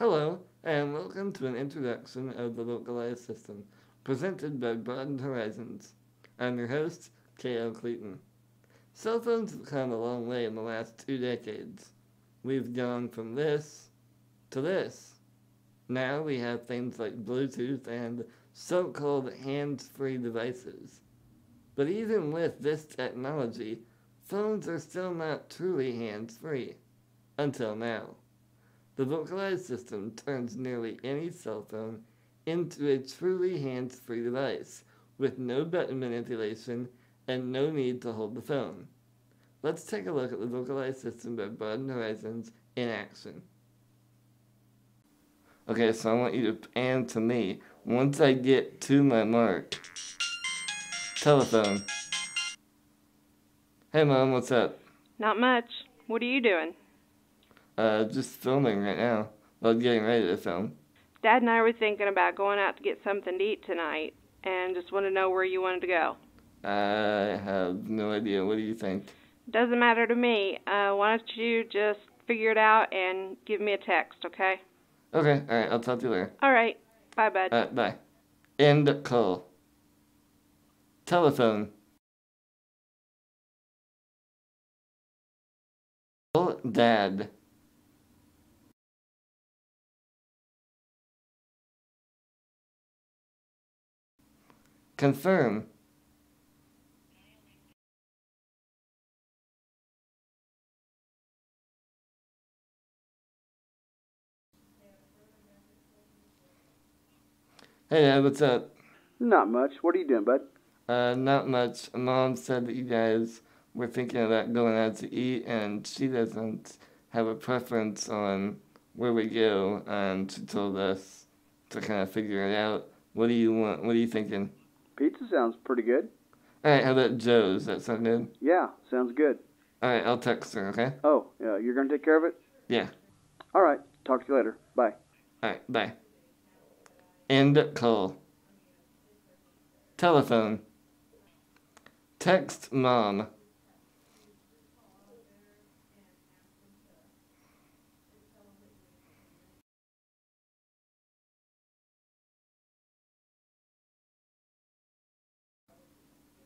Hello, and welcome to an introduction of the Vocalize system, presented by Broadened Horizons. I'm your host, K.L. Clayton. Cell phones have come a long way in the last 2 decades. We've gone from this to this. Now we have things like Bluetooth and so-called hands-free devices. But even with this technology, phones are still not truly hands-free. Until now. The Vocalize system turns nearly any cell phone into a truly hands-free device with no button manipulation and no need to hold the phone. Let's take a look at the Vocalize system by Broadened Horizons in action. Okay, so I want you to pan to me. Once I get to my mark. Telephone. Hey Mom, what's up? Not much. What are you doing? Just filming right now. Well, getting ready to film. Dad and I were thinking about going out to get something to eat tonight, and just want to know where you wanted to go. I have no idea. What do you think? Doesn't matter to me. Why don't you just figure it out and give me a text, okay? Okay, alright, I'll talk to you later. Alright. Bye, bud. Bye. End call. Telephone. Call Dad. Confirm. Hey Dad, what's up? Not much. What are you doing, bud? Not much. Mom said that you guys were thinking about going out to eat, and she doesn't have a preference on where we go, and she told us to kind of figure it out. What do you want? What are you thinking? Pizza sounds pretty good. Alright, how about Joe's? That sound good? Yeah, sounds good. Alright, I'll text her, okay? Oh, yeah, you're going to take care of it? Yeah. All right. Talk to you later. Bye. Alright, bye. End call. Telephone. Text Mom.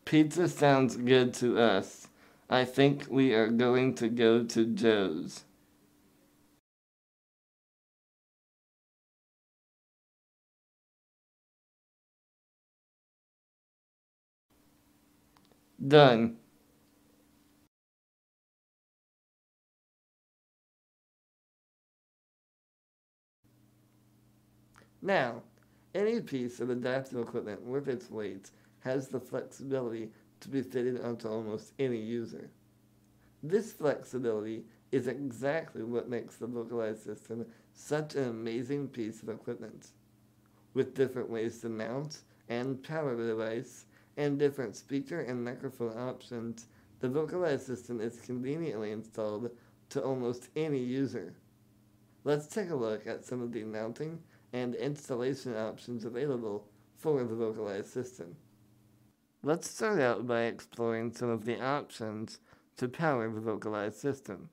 Pizza sounds good to us. I think we are going to go to Joe's. Done. Now, any piece of adaptive equipment worth its weight has the flexibility to be fitted onto almost any user. This flexibility is exactly what makes the Vocalize system such an amazing piece of equipment. With different ways to mount and power the device, and different speaker and microphone options, the Vocalize system is conveniently installed to almost any user. Let's take a look at some of the mounting and installation options available for the Vocalize system. Let's start out by exploring some of the options to power the Vocalize system.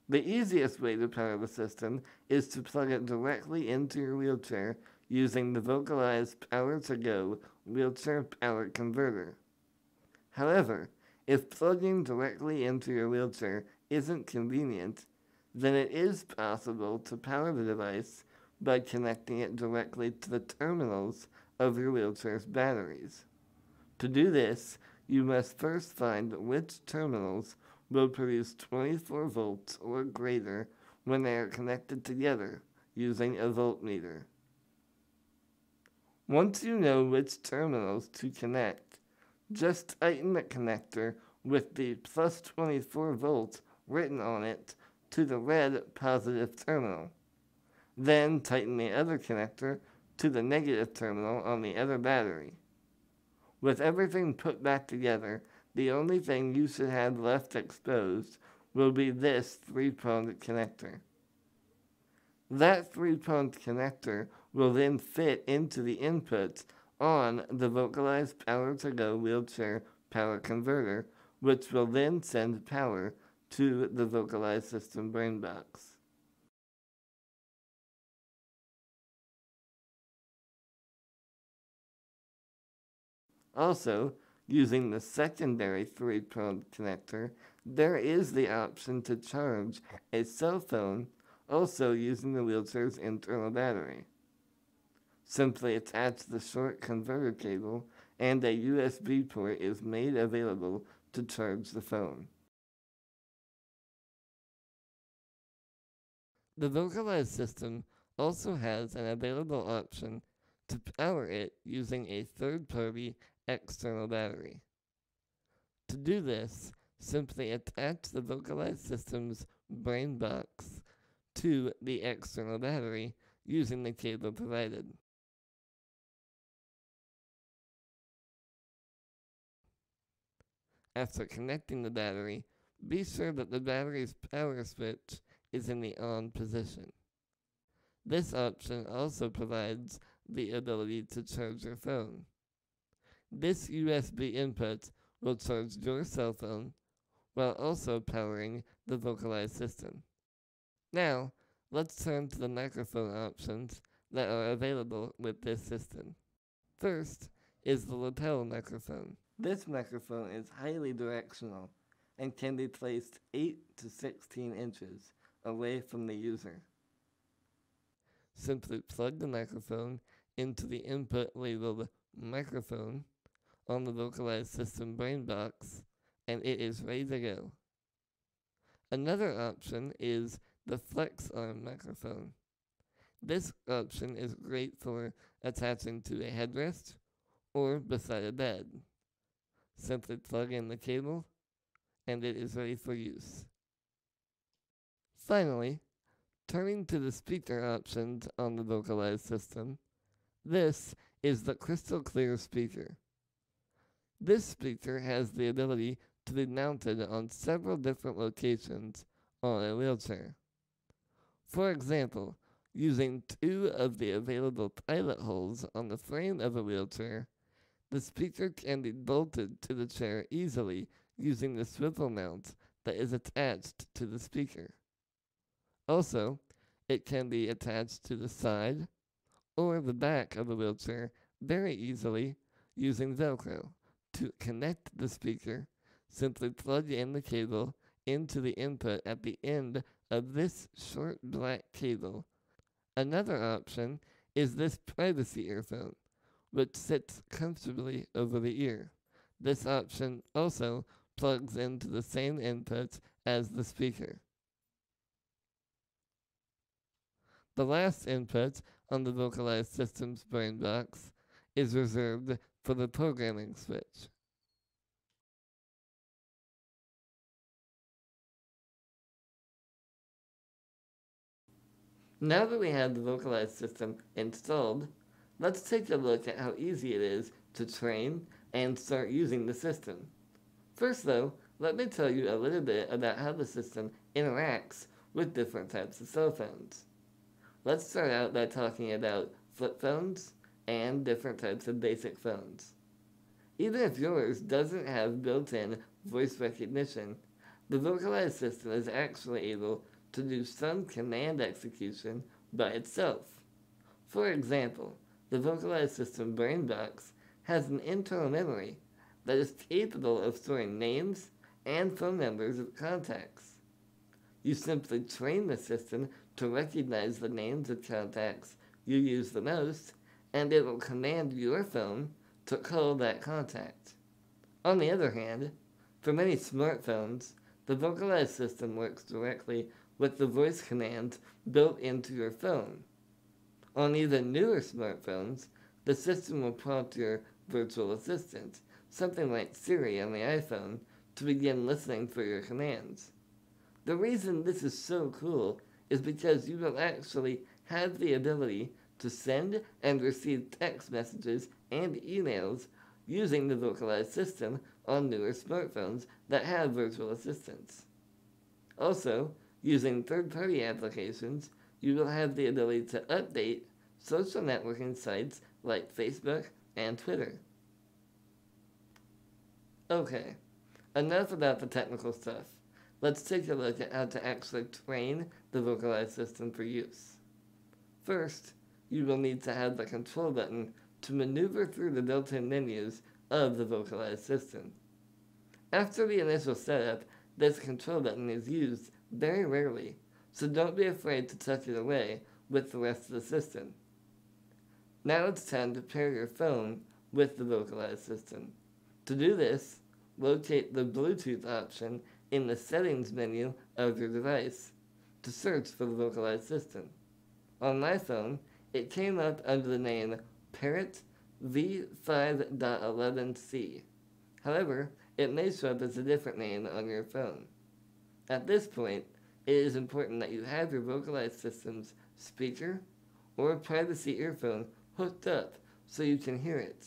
The easiest way to power the system is to plug it directly into your wheelchair using the Vocalize Power to Go wheelchair power converter. However, if plugging directly into your wheelchair isn't convenient, then it is possible to power the device by connecting it directly to the terminals of your wheelchair's batteries. To do this, you must first find which terminals will produce 24 volts or greater when they are connected together using a voltmeter. Once you know which terminals to connect, just tighten the connector with the plus 24 volts written on it to the red positive terminal. Then tighten the other connector to the negative terminal on the other battery. With everything put back together, the only thing you should have left exposed will be this 3-pronged connector. That 3-pronged connector will then fit into the inputs on the Vocalize Power to Go wheelchair power converter, which will then send power to the Vocalize system brain box. Also, using the secondary 3-pronged connector, there is the option to charge a cell phone also using the wheelchair's internal battery. Simply attach the short converter cable and a USB port is made available to charge the phone. The Vocalize system also has an available option to power it using a third-party external battery. To do this, simply attach the Vocalize system's brain box to the external battery using the cable provided. After connecting the battery, be sure that the battery's power switch is in the on position. This option also provides the ability to charge your phone. This USB input will charge your cell phone while also powering the Vocalize system. Now, let's turn to the microphone options that are available with this system. First is the lapel microphone. This microphone is highly directional and can be placed 8 to 16 inches away from the user. Simply plug the microphone into the input labeled microphone on the Vocalize system brain box, and it is ready to go. Another option is the flex arm microphone. This option is great for attaching to a headrest or beside a bed. Simply plug in the cable and it is ready for use. Finally, turning to the speaker options on the Vocalize system, this is the crystal clear speaker. This speaker has the ability to be mounted on several different locations on a wheelchair. For example, using 2 of the available pilot holes on the frame of a wheelchair, the speaker can be bolted to the chair easily using the swivel mount that is attached to the speaker. Also, it can be attached to the side or the back of the wheelchair very easily using Velcro. To connect the speaker, simply plug in the cable into the input at the end of this short black cable. Another option is this privacy earphone, which sits comfortably over the ear. This option also plugs into the same input as the speaker. The last input on the Vocalize system's brain box is reserved for the programming switch. Now that we have the Vocalize system installed, let's take a look at how easy it is to train and start using the system. First though, let me tell you a little bit about how the system interacts with different types of cell phones. Let's start out by talking about flip phones and different types of basic phones. Even if yours doesn't have built-in voice recognition, the Vocalize system is actually able to do some command execution by itself. For example, the Vocalize system brain box has an internal memory that is capable of storing names and phone numbers of contacts. You simply train the system to recognize the names of contacts you use the most, and it will command your phone to call that contact. On the other hand, for many smartphones, the Vocalize system works directly with the voice commands built into your phone. On even newer smartphones, the system will prompt your virtual assistant, something like Siri on the iPhone, to begin listening for your commands. The reason this is so cool is because you will actually have the ability to send and receive text messages and emails using the Vocalize system on newer smartphones that have virtual assistants. Also, using third-party applications, you will have the ability to update social networking sites like Facebook and Twitter. Okay, enough about the technical stuff. Let's take a look at how to actually train the Vocalize system for use. First, you will need to have the control button to maneuver through the built-in menus of the Vocalize system. After the initial setup, this control button is used very rarely, so don't be afraid to tuck it away with the rest of the system. Now it's time to pair your phone with the Vocalize system. To do this, locate the Bluetooth option in the Settings menu of your device to search for the Vocalize system. On my phone, it came up under the name Parrot V5.11c. However, it may show up as a different name on your phone. At this point, it is important that you have your Vocalize system's speaker or privacy earphone hooked up so you can hear it.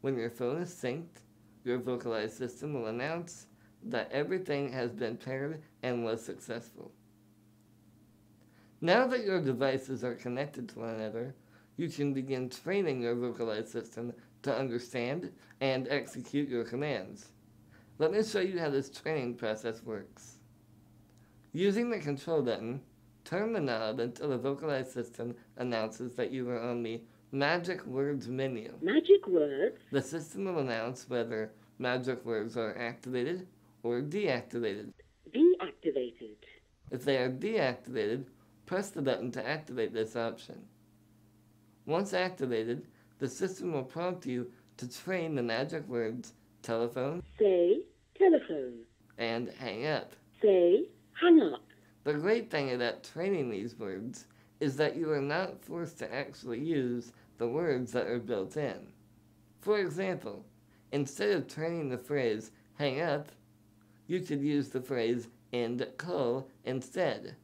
When your phone is synced, your Vocalize system will announce that everything has been paired and was successful. Now that your devices are connected to one another, you can begin training your Vocalize system to understand and execute your commands. Let me show you how this training process works. Using the control button, turn the knob until the Vocalize system announces that you are on the Magic Words menu. Magic words. The system will announce whether magic words are activated or deactivated. Deactivated. If they are deactivated, press the button to activate this option. Once activated, the system will prompt you to train the magic words telephone, Say telephone. and hang up. Say hang up. The great thing about training these words is that you are not forced to actually use the words that are built in. For example, instead of training the phrase hang up, you could use the phrase end call instead.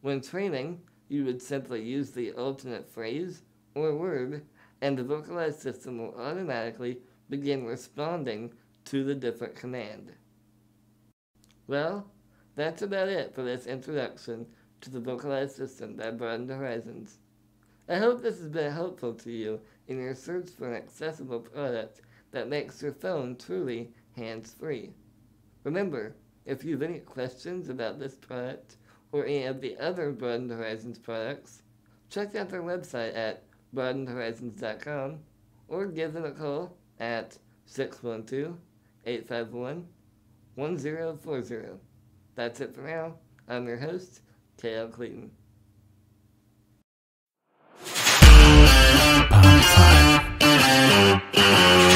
When training, you would simply use the alternate phrase or word, and the Vocalize system will automatically begin responding to the different command. Well, that's about it for this introduction to the Vocalize system by Broadened Horizons. I hope this has been helpful to you in your search for an accessible product that makes your phone truly hands-free. Remember, if you have any questions about this product or any of the other Broadened Horizons products, check out their website at broadenedhorizons.com or give them a call at 612-851-1040. That's it for now. I'm your host, K.L. Clayton. Pop 5.